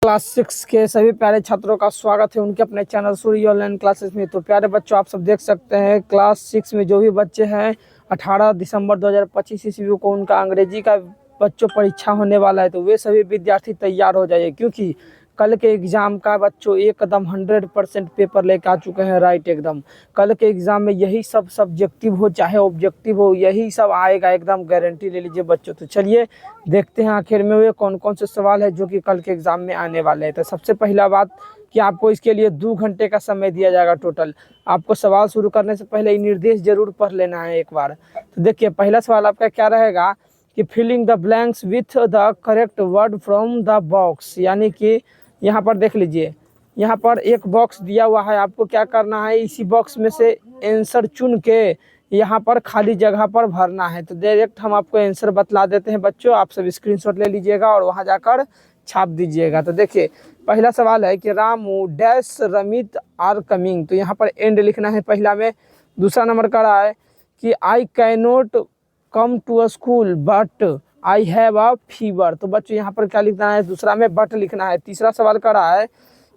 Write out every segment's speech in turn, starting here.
Class 6 के सभी प्यारे छात्रों का स्वागत है उनके अपने चैनल सूर्य ऑनलाइन क्लासेस में। तो प्यारे बच्चों, आप सब देख सकते हैं क्लास 6 में जो भी बच्चे हैं 18 दिसंबर 2025 ईस्वी को उनका अंग्रेजी का बच्चों परीक्षा होने वाला है। तो वे सभी विद्यार्थी तैयार हो जाइए, क्योंकि कल के एग्ज़ाम का बच्चों एकदम 100% पेपर लेकर आ चुके हैं। राइट, एकदम कल के एग्ज़ाम में यही सब सब्जेक्टिव हो चाहे ऑब्जेक्टिव हो, यही सब आएगा, एकदम गारंटी ले लीजिए बच्चों। तो चलिए देखते हैं आखिर में वे कौन कौन से सवाल है जो कि कल के एग्ज़ाम में आने वाले हैं। तो सबसे पहला बात कि आपको इसके लिए 2 घंटे का समय दिया जाएगा टोटल। आपको सवाल शुरू करने से पहले निर्देश जरूर पढ़ लेना है एक बार। तो देखिए, पहला सवाल आपका क्या रहेगा कि filling the blanks with the correct word from the box. यानी कि यहाँ पर देख लीजिए, यहाँ पर एक बॉक्स दिया हुआ है, आपको क्या करना है, इसी बॉक्स में से आंसर चुन के यहाँ पर खाली जगह पर भरना है। तो डायरेक्ट हम आपको आंसर बतला देते हैं बच्चों, आप सब स्क्रीनशॉट ले लीजिएगा और वहाँ जाकर छाप दीजिएगा। तो देखिए, पहला सवाल है कि Ramu dash Ramit are coming. तो यहाँ पर एंड लिखना है पहला में। दूसरा नंबर का रहा है कि I can not come to a school but I have a fever. तो बच्चों यहाँ पर क्या लिखना है, दूसरा में बट लिखना है। तीसरा सवाल का रहा है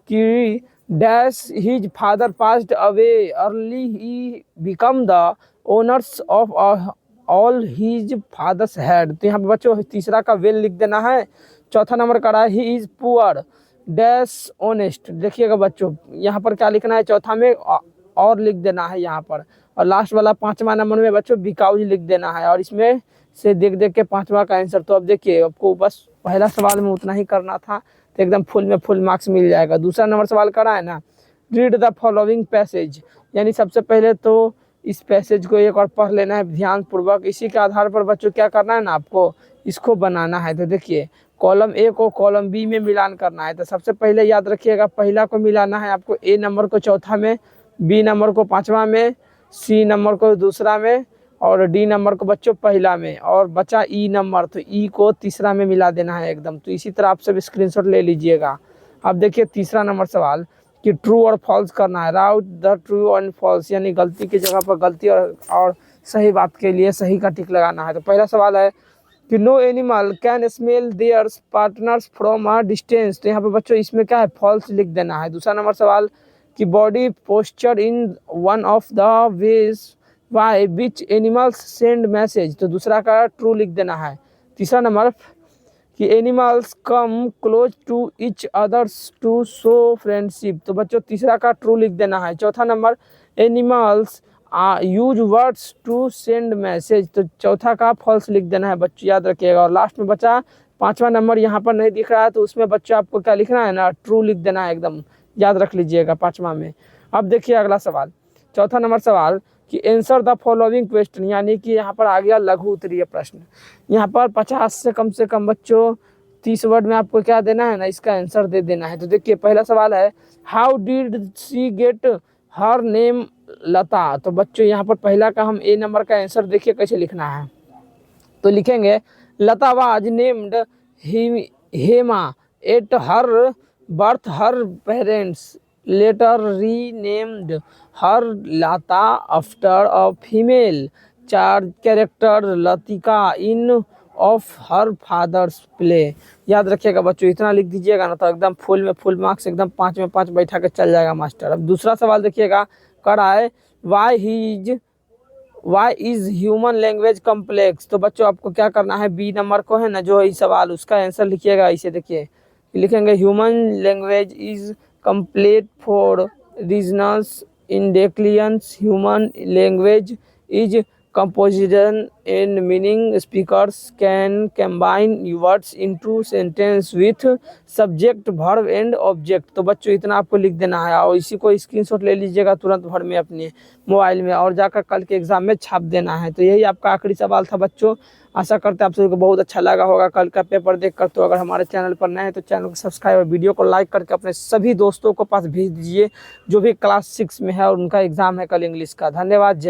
कि dash his father passed away early he become the owners of all his father's had. तो यहाँ पर बच्चों तीसरा का वेल लिख देना है। चौथा नंबर का रहा है he is poor dash honest. देखिएगा बच्चों, यहाँ पर क्या लिखना है, चौथा में और लिख देना है यहाँ पर। और लास्ट वाला 5वां नंबर में बच्चों बिकाउज लिख देना है, और इसमें से देख देख के 5वां का आंसर। तो अब देखिए, आपको बस पहला सवाल में उतना ही करना था, तो एकदम फुल में फुल मार्क्स मिल जाएगा। दूसरा नंबर सवाल करा है ना, रीड द फॉलोइंग पैसेज। यानी सबसे पहले तो इस पैसेज को एक और पढ़ लेना है ध्यानपूर्वक। इसी के आधार पर बच्चों क्या करना है ना, आपको इसको बनाना है। तो देखिए, कॉलम ए को कॉलम बी में मिलान करना है। तो सबसे पहले याद रखिएगा, पहला को मिलाना है आपको ए नंबर को चौथा में, बी नंबर को 5वां में, सी नंबर को दूसरा में, और डी नंबर को बच्चों पहला में, और बचा ई नंबर, तो ई को तीसरा में मिला देना है एकदम। तो इसी तरह आप सब स्क्रीनशॉट ले लीजिएगा। अब देखिए तीसरा नंबर सवाल कि ट्रू और फॉल्स करना है। राउट द ट्रू एंड फॉल्स, यानी गलती की जगह पर गलती और सही बात के लिए सही का टिक लगाना है। तो पहला सवाल है कि no animal can smell their partners from a distance. तो यहाँ पर बच्चों इसमें क्या है, फॉल्स लिख देना है। दूसरा नंबर सवाल कि body posture in one of the ways why which animals send message. तो दूसरा का ट्रू लिख देना है। तीसरा नंबर कि animals come close to each others to show friendship. तो बच्चों तीसरा का ट्रू लिख देना है। चौथा number animals use words to send message. तो चौथा का फॉल्स लिख देना है बच्चों, याद रखिएगा। और लास्ट में बचा 5वां नंबर, यहाँ पर नहीं दिख रहा है, तो उसमें बच्चों आपको क्या लिखना है ना, ट्रू लिख देना है एकदम, याद रख लीजिएगा 5वां में। अब देखिए अगला सवाल, चौथा नंबर सवाल कि आंसर द फॉलोइंग क्वेश्चन। यानी कि यहाँ पर आ गया लघु उत्तरीय प्रश्न। यहाँ पर 50 से कम बच्चों 30 वर्ड में आपको क्या देना है ना, इसका आंसर दे देना है। तो देखिए पहला सवाल है how did she get her name Lata. तो बच्चों यहाँ पर पहला का हम ए नंबर का आंसर देखिए कैसे लिखना है। तो लिखेंगे Lata was named Hema at her birth, her parents later renamed her Lata after a female 4 character Latika in of her father's play. याद रखिएगा बच्चों, इतना लिख दीजिएगा ना, तो एकदम फुल में फुल मार्क्स, एकदम 5 में 5 बैठा के चल जाएगा मास्टर। अब दूसरा सवाल देखिएगा, करा है why is human language complex. तो बच्चों आपको क्या करना है, बी नंबर को है ना जो है सवाल, उसका आंसर लिखिएगा। इसे देखिए लिखेंगे human language is complete for regionals indeclians. Human language is composition and meaning. Speakers can combine words into sentence with subject verb and object। तो बच्चों इतना आपको लिख देना है, और इसी को स्क्रीनशॉट ले लीजिएगा तुरंत भर में अपने मोबाइल में, और जाकर कल के एग्जाम में छाप देना है। तो यही आपका आखिरी सवाल था बच्चों। आशा करते हैं आप सभी को बहुत अच्छा लगा होगा कल का पेपर देखकर। तो अगर हमारे चैनल पर नए हैं तो चैनल को सब्सक्राइब और वीडियो को लाइक करके अपने सभी दोस्तों को पास भेज दीजिए जो भी क्लास 6 में है और उनका एग्जाम है कल इंग्लिश का। धन्यवाद।